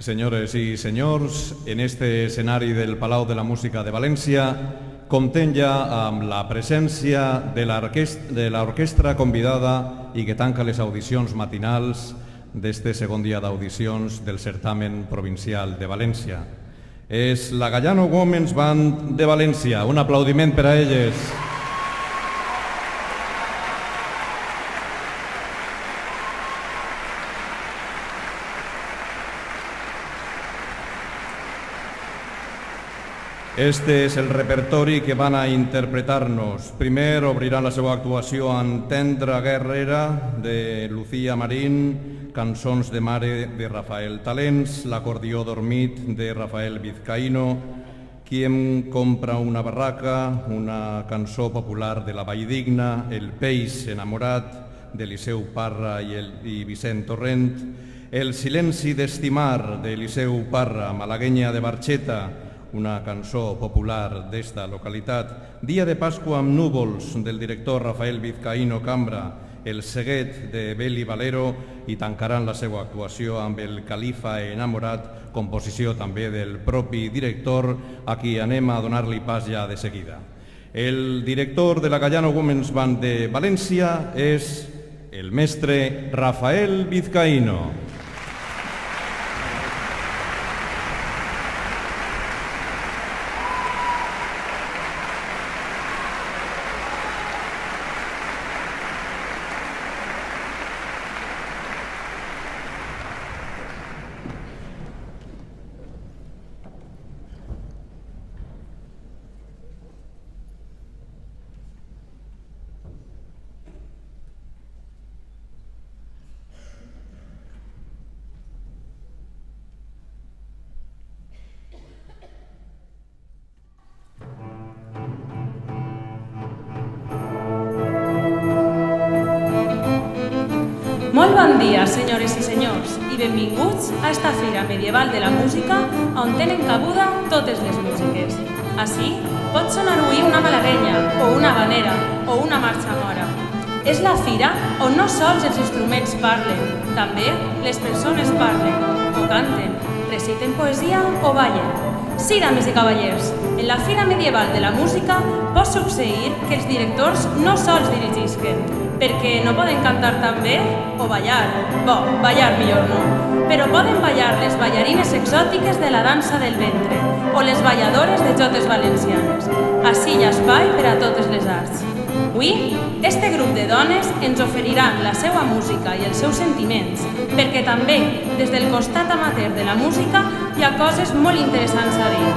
Senyores i senyors, en este escenari del Palau de la Música de València comptem ja amb la presència de l'orquestra convidada i que tanca les audicions matinals d'este segon dia d'audicions del certamen provincial de València. És la Gallano Women's Band de València. Un aplaudiment per a elles. Este és el repertori que van a interpretar-nos. Primer obriran la seva actuació amb Tendra Guerrera, de Lucía Marín, Cançons de mare, de Rafael Talens, L'acordió dormit, de Rafael Vizcaíno, Qui em compra una barraca, una cançó popular de la Valldigna, El peix enamorat, d'Eliseu Parra i Vicent Torrent, El silenci d'estimar, d'Eliseu Parra, malaguenya de Barxeta, una cançó popular d'esta localitat, Dia de Pasqua amb núvols, del director Rafael Vizcaíno Cambra, El seguet, de Beli Valero, i tancaran la seva actuació amb El califa enamorat, composició també del propi director, a qui anem a donar-li pas ja de seguida. El director de la Gallano Women's Band de València és el mestre Rafael Vizcaíno. Molt bon dia, senyores i senyors, i benvinguts a esta fira medieval de la música on tenen cabuda totes les músiques. Així, pot sonar avui una malaguenya, o una habanera, o una marxa mora. És la fira on no sols els instruments parlen, també les persones parlen, o canten, reciten poesia o ballen. Sí, dames i cavallers, en la fira medieval de la música pot succeir que els directors no sols dirigisquen, perquè no poden cantar tan bé o ballar, ballar millor no, però poden ballar les ballarines exòtiques de la dansa del ventre o les balladores de jotes valencianes. Així hi ha espai per a totes les arts. Avui, este grup de dones ens oferiran la seva música i els seus sentiments, perquè també, des del costat amateur de la música, hi ha coses molt interessants a dir.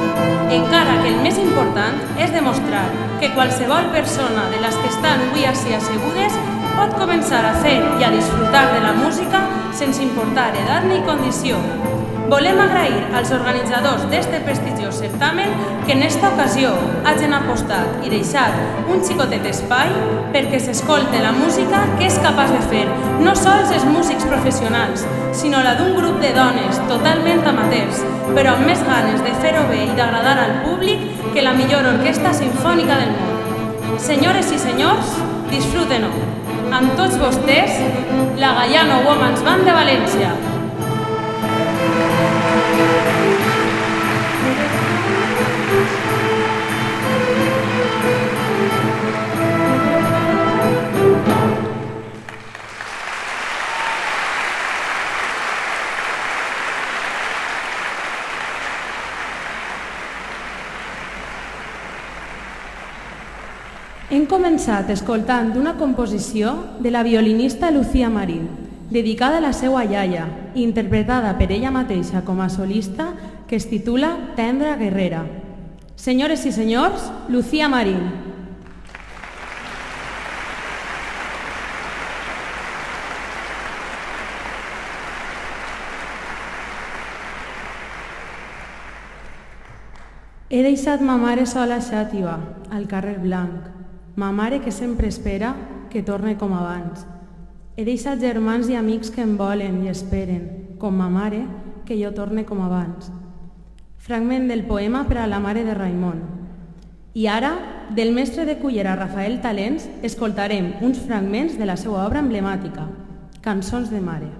Encara que el més important és demostrar que qualsevol persona de les que estan avui ací assegudes pot començar a fer i a disfrutar de la música sense importar edat ni condició. Volem agrair als organitzadors d'este prestigiós certamen que en esta ocasió hagin apostat i deixat un xicotet espai perquè s'escolte la música que és capaç de fer no sols els músics professionals, sinó la d'un grup de dones totalment amateurs, però amb més ganes de fer-ho bé i d'agradar al públic que la millor orquestra simfònica del món. Senyores i senyors, disfruten-ho. Amb tots vostès, la Gallano Women's Band de València. Hem començat escoltant una composició de la violinista Lucía Marín, dedicada a la seva iaia, interpretada per ella mateixa com a solista, que es titula Tendra Guerrera. Senyores i senyors, Lucía Marín. He deixat ma mare sola a Xàtiva, al carrer Blanc. Ma mare que sempre espera que torne com abans. He deixat germans i amics que em volen i esperen, com ma mare, que jo torne com abans. Fragment del poema per a la mare de Raimon. I ara, del mestre de cullera Rafael Talens, escoltarem uns fragments de la seva obra emblemàtica, Cançons de mare.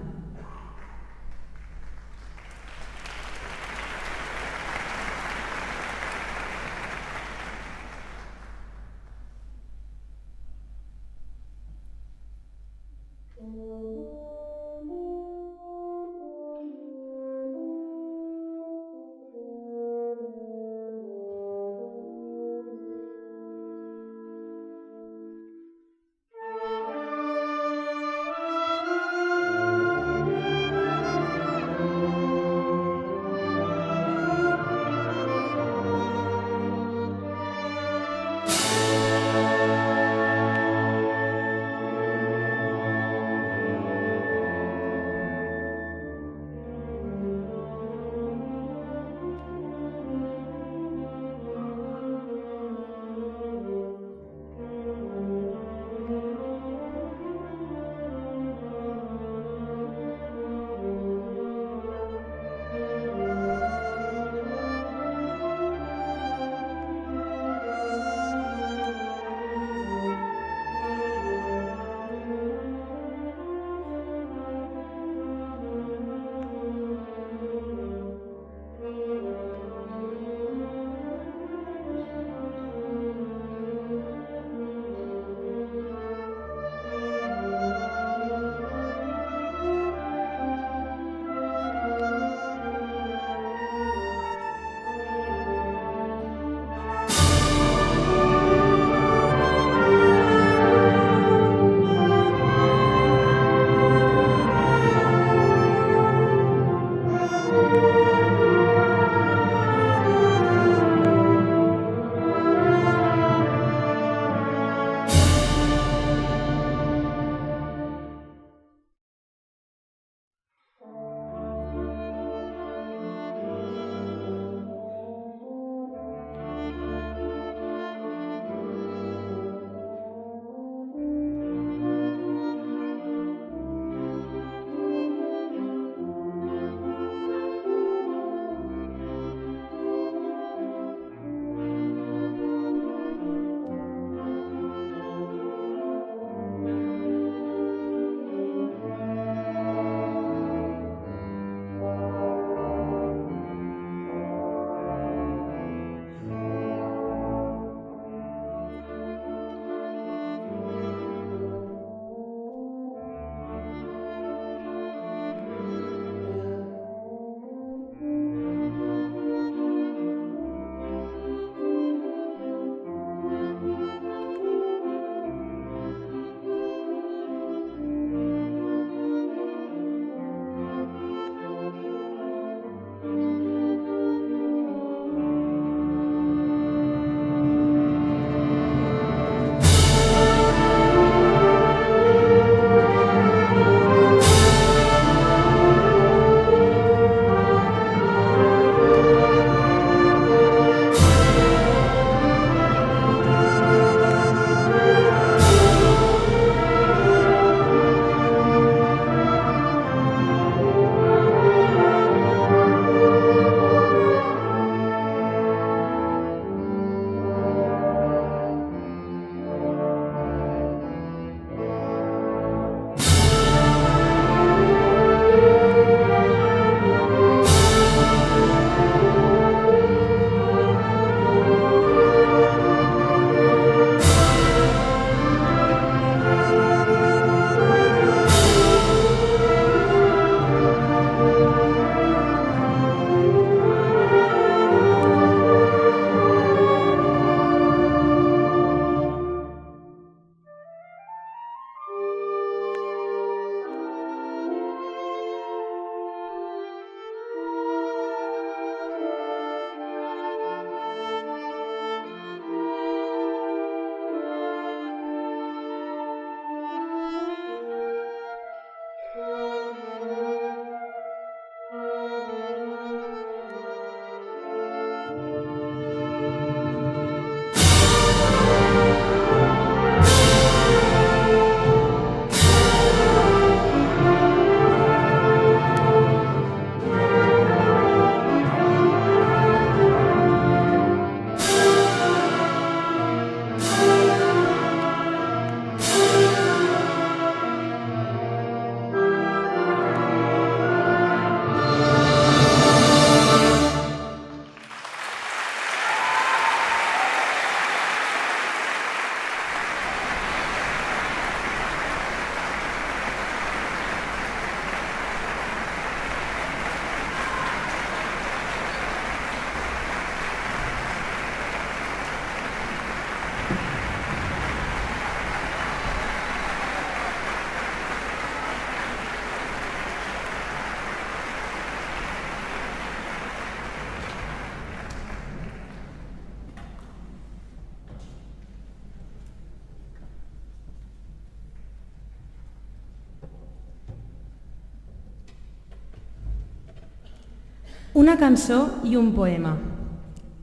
Una cançó i un poema.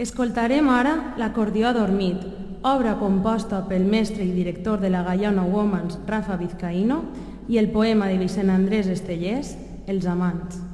Escoltarem ara L'acordió adormit, obra composta pel mestre i director de la Gaiano Womans, Rafa Vizcaíno, i el poema de Vicent Andrés Estellés, Els amants.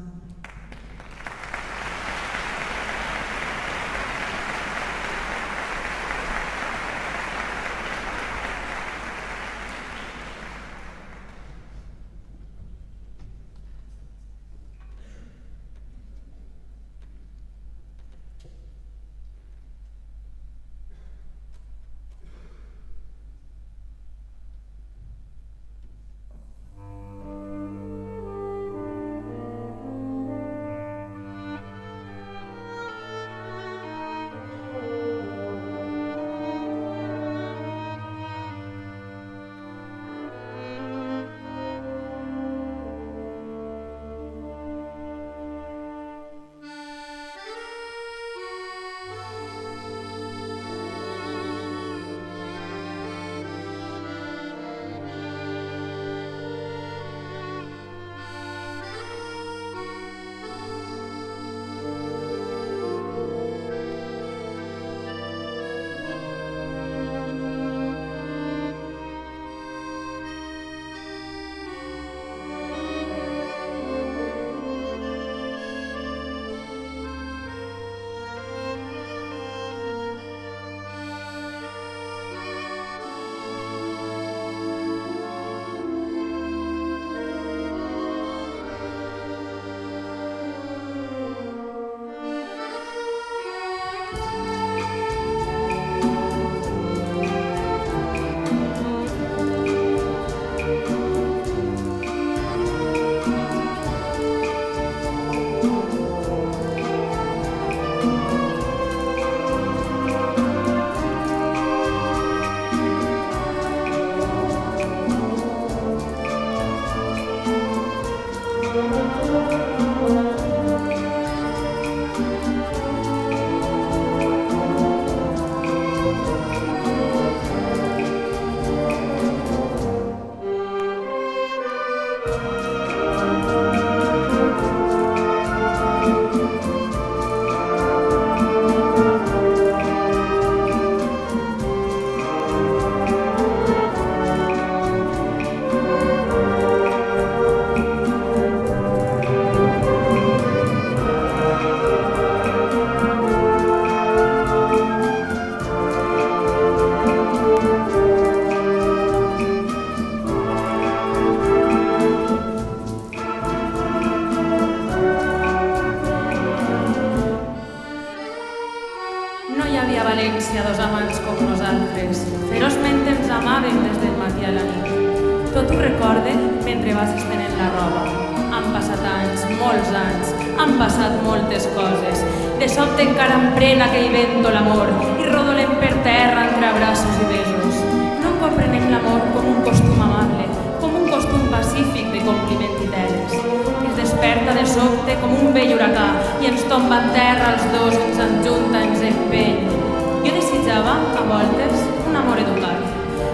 València, dos amants com nosaltres. Feroçment ens amàvem des del matí a la nit. Tot ho recorde mentre vas estenent la roba. Han passat anys, molts anys, han passat moltes coses. De sobte encara em pren aquell vento l'amor i rodolem per terra entre abraços i besos. No comprenem l'amor com un costum amable, com un costum pacífic de compliment i teles. Ens desperta de sobte com un vell huracà i ens tomba en terra els dos, ens enjunta, ens empeny. Jo desitjava, a voltes, un amor educat.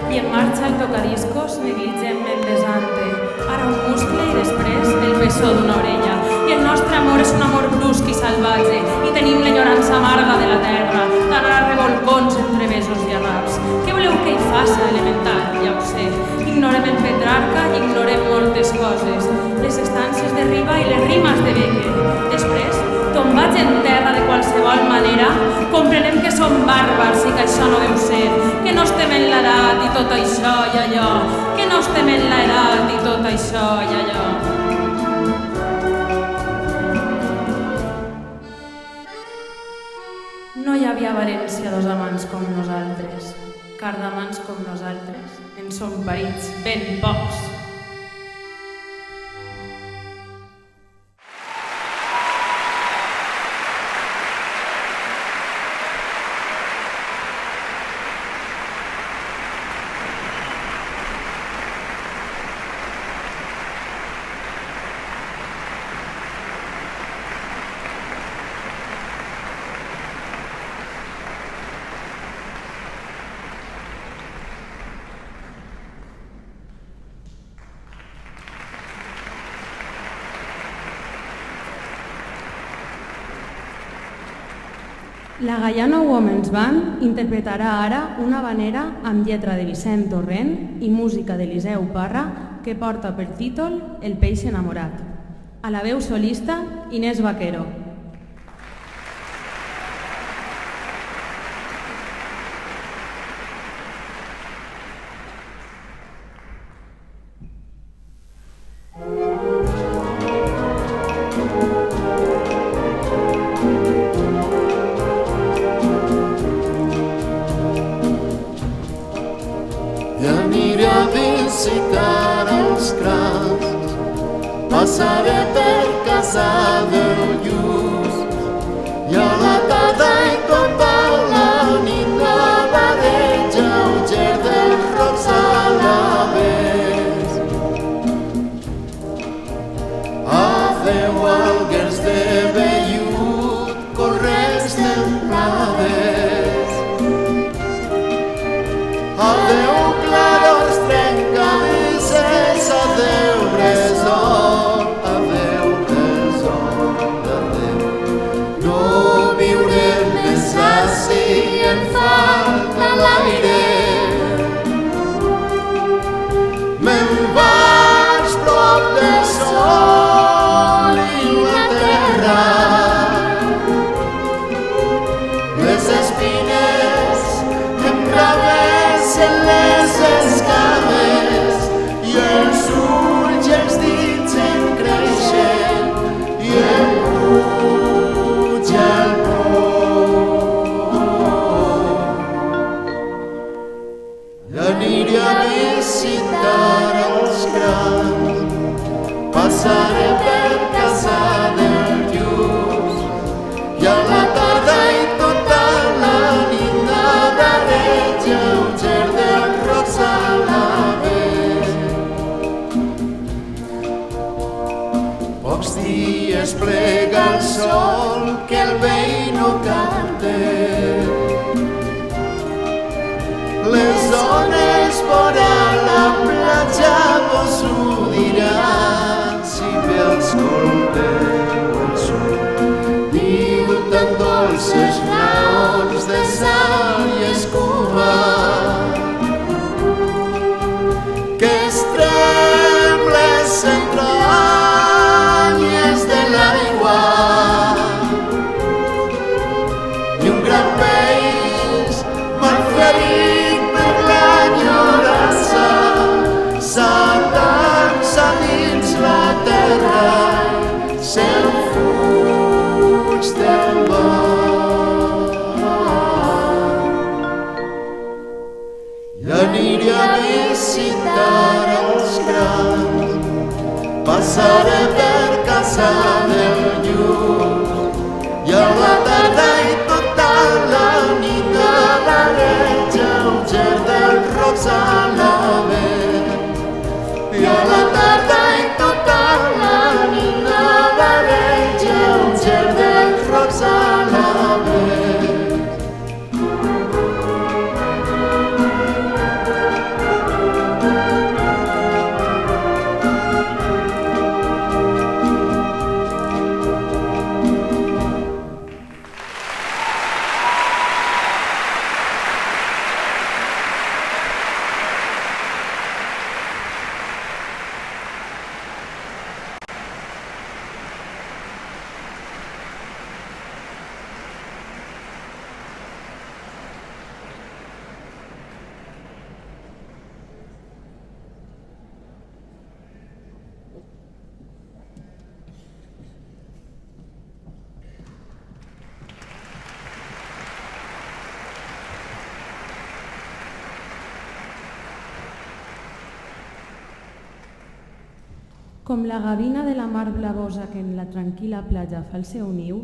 I en marxa el tocadiscos, negligentment besant-te. Ara un muscle i després el bessó d'una orella. I el nostre amor és un amor brusc i salvatge i tenim l'enyorança amarga de la terra, d'anar a revolcons entre besos i arraps. Què voleu que hi faça, elemental? Ja ho sé. Ignorem el Petrarca i ignorem moltes coses. Les estances de riba i les rimes de Becker. Després, tombats en terra de qualsevol manera, comprenem que som bàrbars i que això no deu ser, que no estem en l'edat i tot això i allò, que no estem en l'edat i tot això i allò. No hi havia a València dos amants com nosaltres, car d'amants com nosaltres en som parits ben pocs. La Gaiano Women's Band interpretarà ara una habanera amb lletra de Vicent Torrent i música d'Eliseu Parra que porta per títol El peix enamorat. A la veu solista, Inés Vaquero. Passaré per casa del Lluç i a la tarda i tota la nit navaré lleuger dels rocs alabers. Adeu alguers de vellut, corrents templades. Adeu claros trencadisses, adeu bressol. Si en falta l'aire, me'n vaig prop del sol i la terra. Les espines em travessen les escames i els ulls i els dits em creixen i em puja el aniré a visitar els grans, passaré per casa del Lluç i a la tarda i tota la nit navaré lleuger dels rocs alabers. Pocs dies plega el sol que el vell no canta. Les dones vora la platja vos ho diran si bé els colpeu el sol. Diu tan dolces raons de sal i escuma que es trembles entranyes de l'aigua i un gran peix malferit s'atansa dins la terra, se'n fuig del mar. I aniré a visitar els grans, passaré per casa del Lluç i a la tarda i tota la nit navaré lleuger dels rocs alabers. I a la tarda i tota la nit navaré lleuger dels rocs alabers. Com la gavina de la mar blavosa que en la tranquil·la platja fa el seu niu,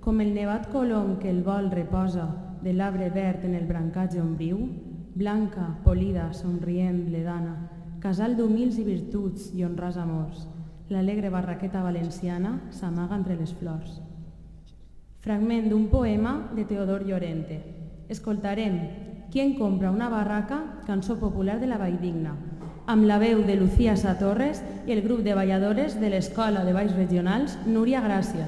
com el nevat colom que el vol reposa de l'arbre verd en el brancatge ombriu, blanca, polida, somrient, bledana, casal d'humils i virtuts i honrars amors, l'alegre barraqueta valenciana s'amaga entre les flors. Fragment d'un poema de Teodor Llorente. Escoltarem Qui compra una barraca, cançó popular de la Valldigna, amb la veu de Lucía Satorres i el grup de balladores de l'Escola de Balls Regionals Núria Gràcia.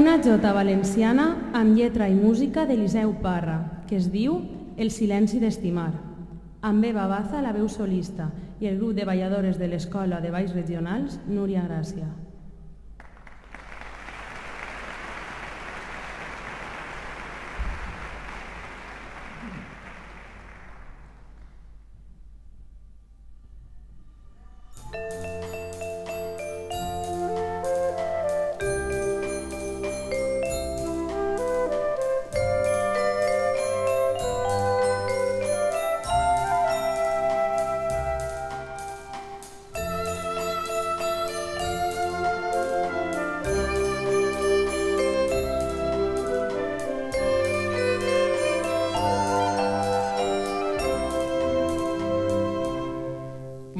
una jota valenciana amb lletra i música d'Eliseu Parra, que es diu El silenci d'estimar, amb Eva Baza, la veu solista, i el grup de balladores de l'Escola de Balls Regionals, Núria Gràcia.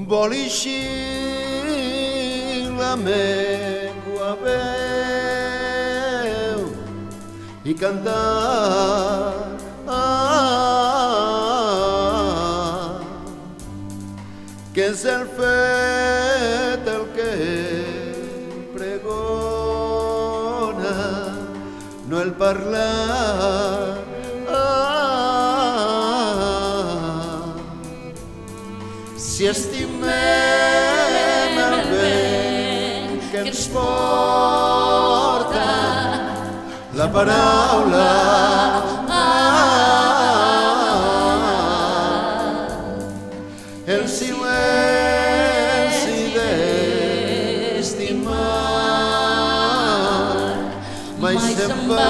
Vol eixir la meua veu i cantar que és el fet el que pregona, no el parlar. Si estimem el vent que ens porta la paraula, el silenci d'estimar mai se'n va.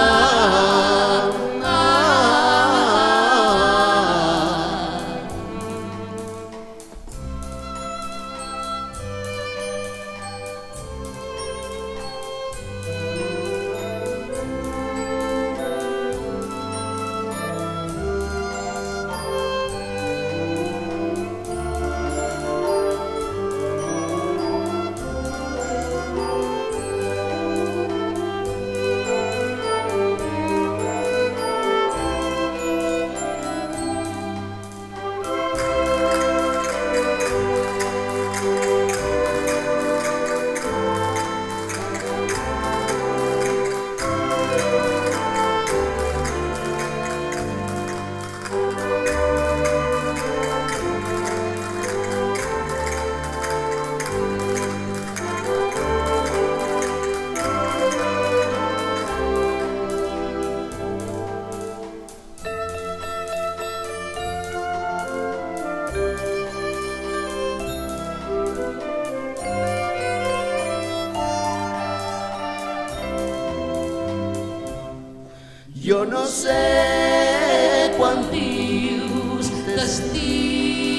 Jo no sé quan dius t'estime,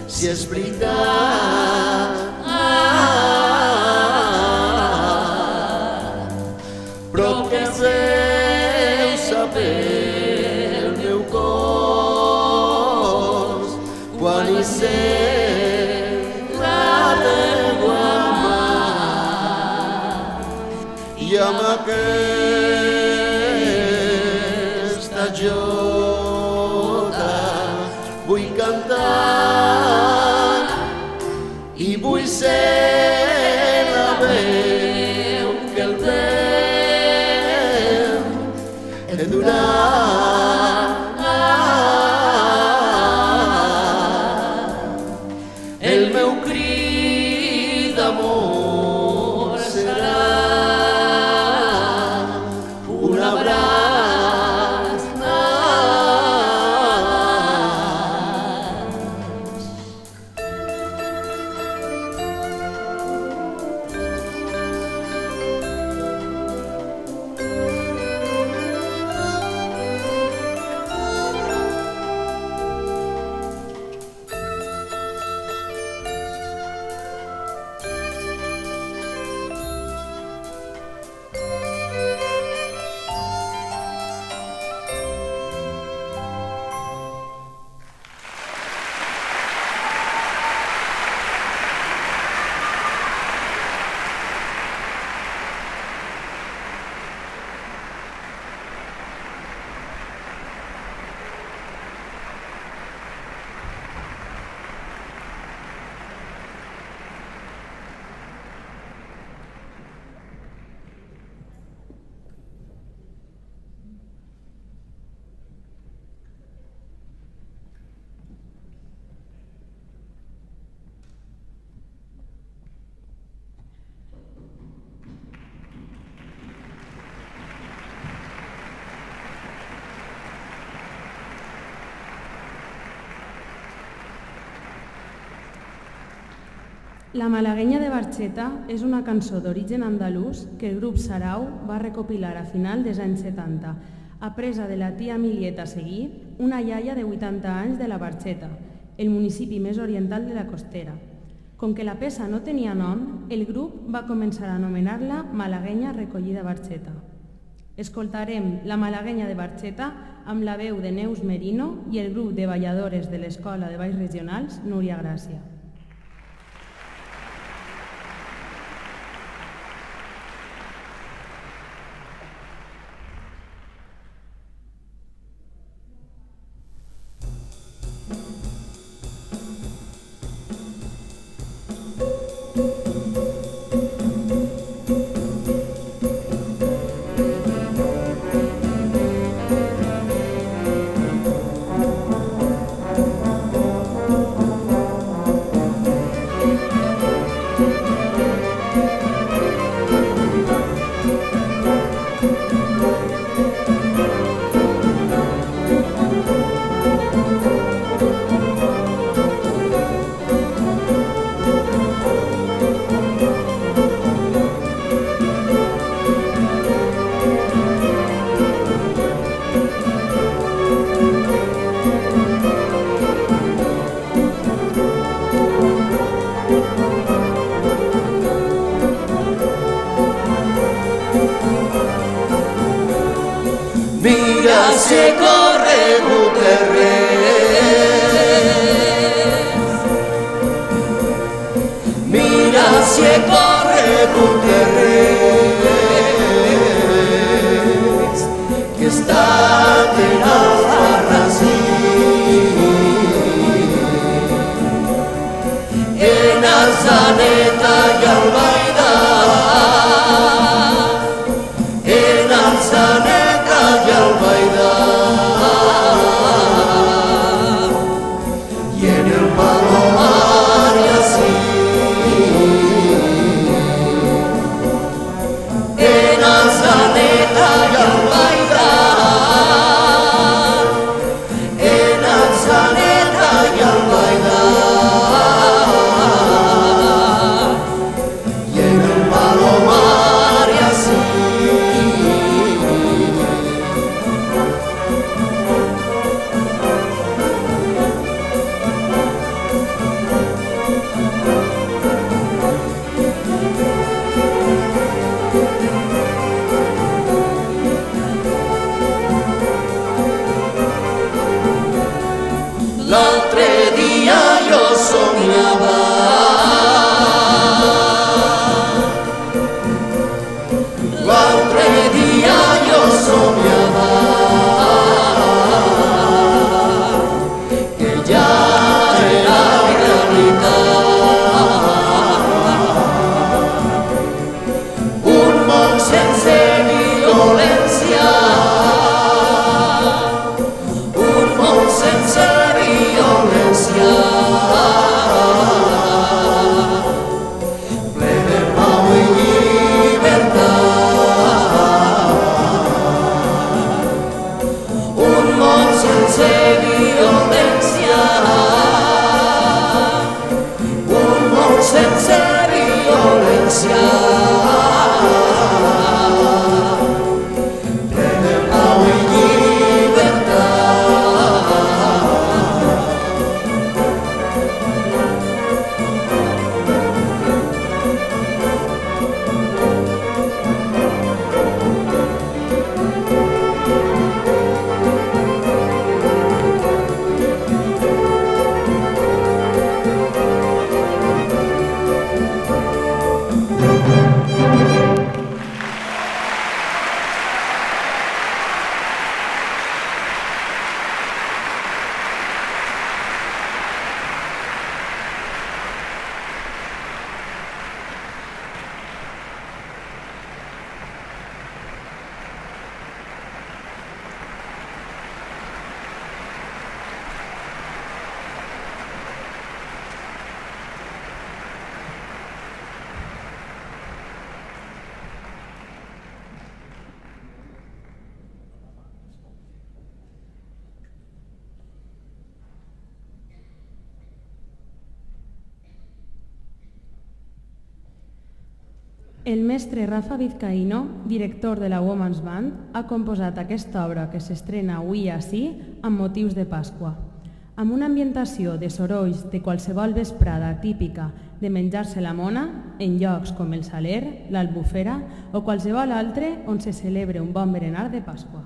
si és veritat, però que veus saber el meu cos quan hi sent la teua mà i amb aquesta jota vull cantar i vull ser la veu que el vent endurà. El meu crit d'amor serà un abraç. La malaguenya de Barxeta és una cançó d'origen andalús que el grup Sarau va recopilar a final dels anys 70, apresa de la tia Milieta Seguí, una iaia de 80 anys de la Barxeta, el municipi més oriental de la Costera. Com que la peça no tenia nom, el grup va començar a anomenar-la Malaguenya Recollida Barxeta. Escoltarem La malaguenya de Barxeta amb la veu de Neus Merino i el grup de balladores de l'Escola de Balls Regionals Núria Gràcia. Mira se corre Guterres, mira se corre Guterres, que está en Alfarrasí, en Alzaneta y Albaida, en Alzaneta y Albaida, y en el Palomar y así, en Alzaneta y Albaida, en Alzaneta y Albaida, y en el Palomar y así. L'altre dia jo somiava l'altre dia jo somiava que ja era realitat un món sense violència, un món sense violència, El mestre Rafa Vizcaíno, director de la Women's Band, ha composat aquesta obra que s'estrena avui ací amb motius de Pasqua. Amb una ambientació de sorolls de qualsevol vesprada típica de menjar-se la mona en llocs com el Saler, l'Albufera o qualsevol altre on se celebre un bon berenar de Pasqua.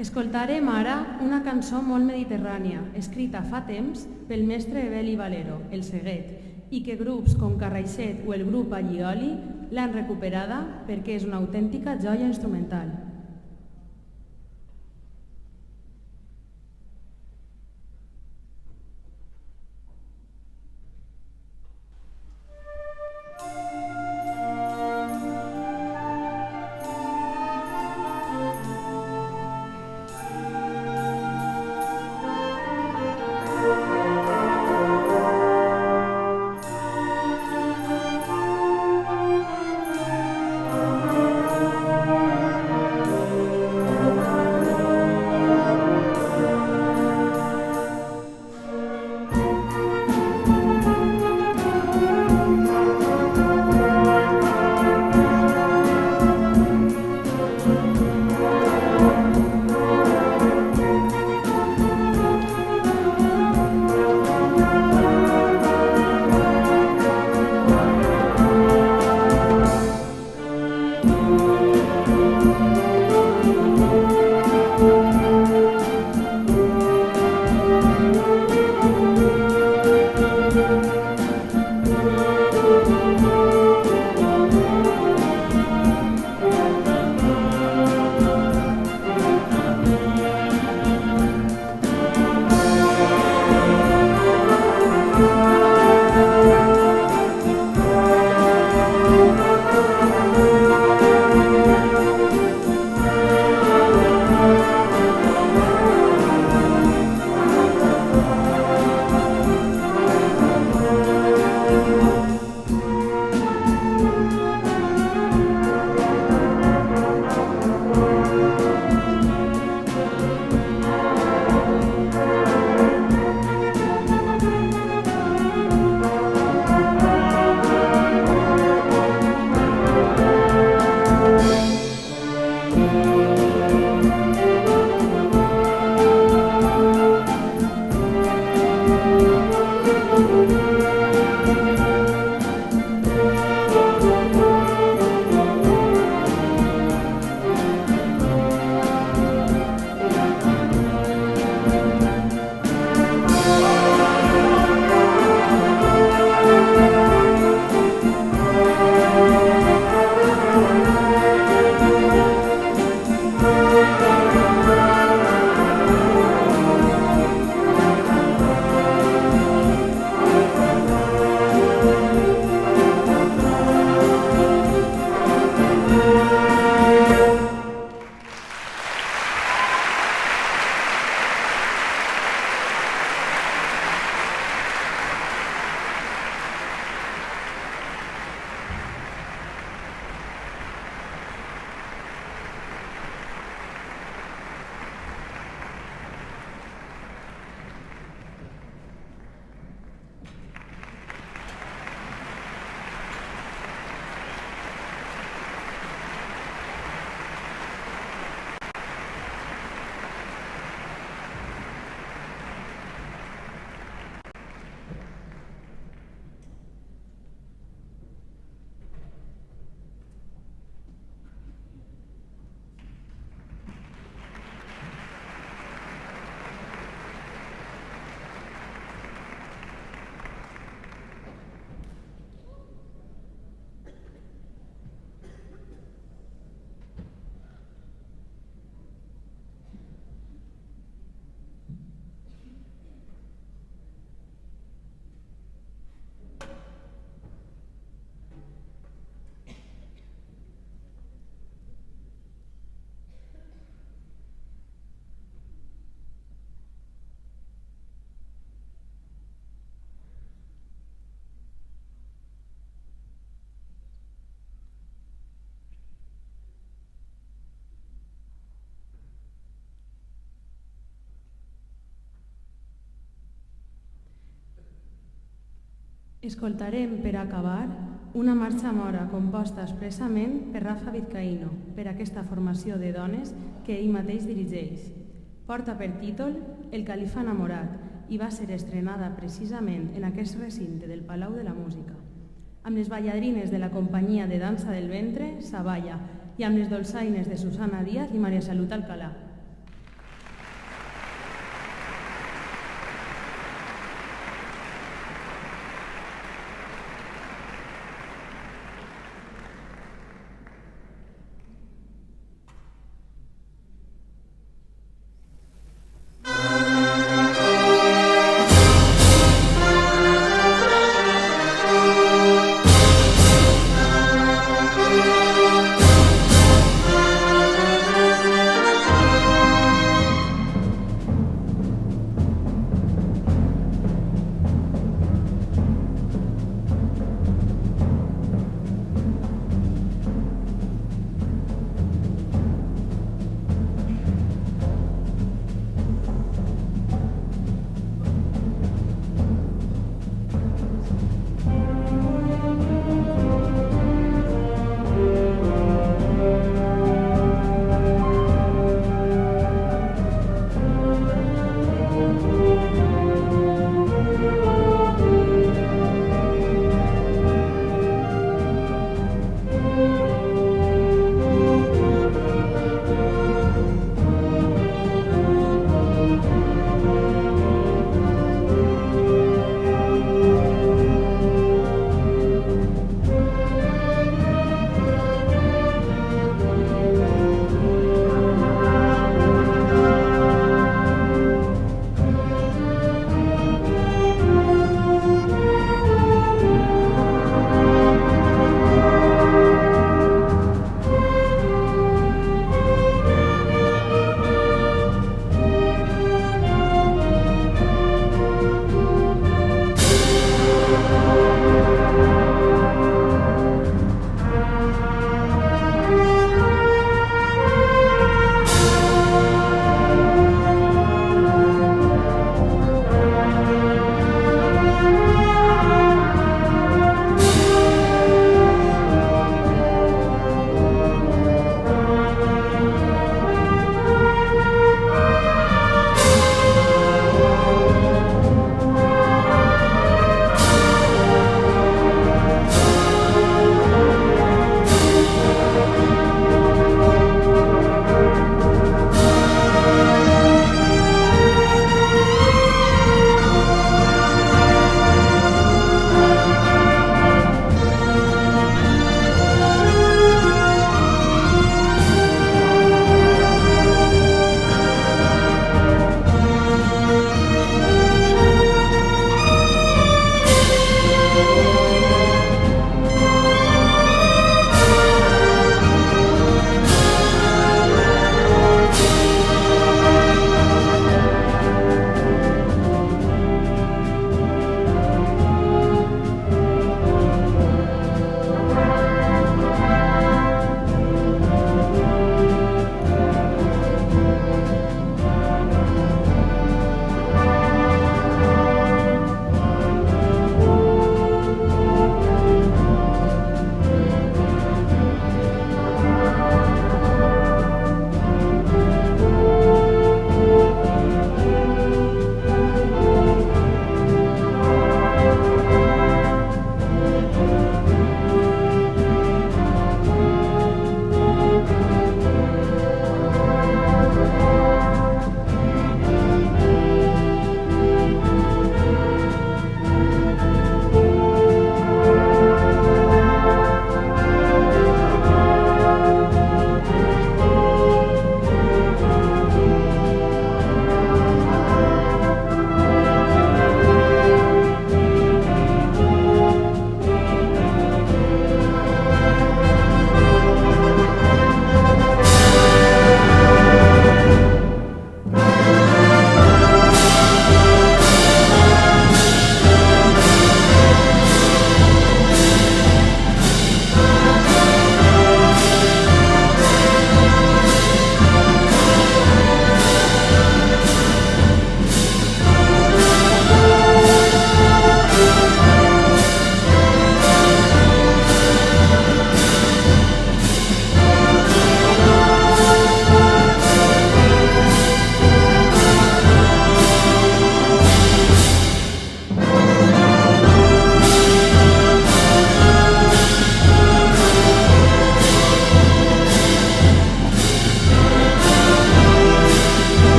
Escoltarem ara una cançó molt mediterrània, escrita fa temps pel mestre Beli Valero, el Seguet, i que grups com Carraixet o el grup Allioli l'han recuperada perquè és una autèntica joia instrumental. Escoltarem, per acabar, una marxa mora composta expressament per Rafa Vizcaíno, per aquesta formació de dones que ell mateix dirigeix. Porta per títol El califa enamorat i va ser estrenada precisament en aquest recinte del Palau de la Música, amb les balladrines de la companyia de dansa del ventre, Saballa, i amb les dolçaines de Susana Díaz i Maria Salut Alcalà.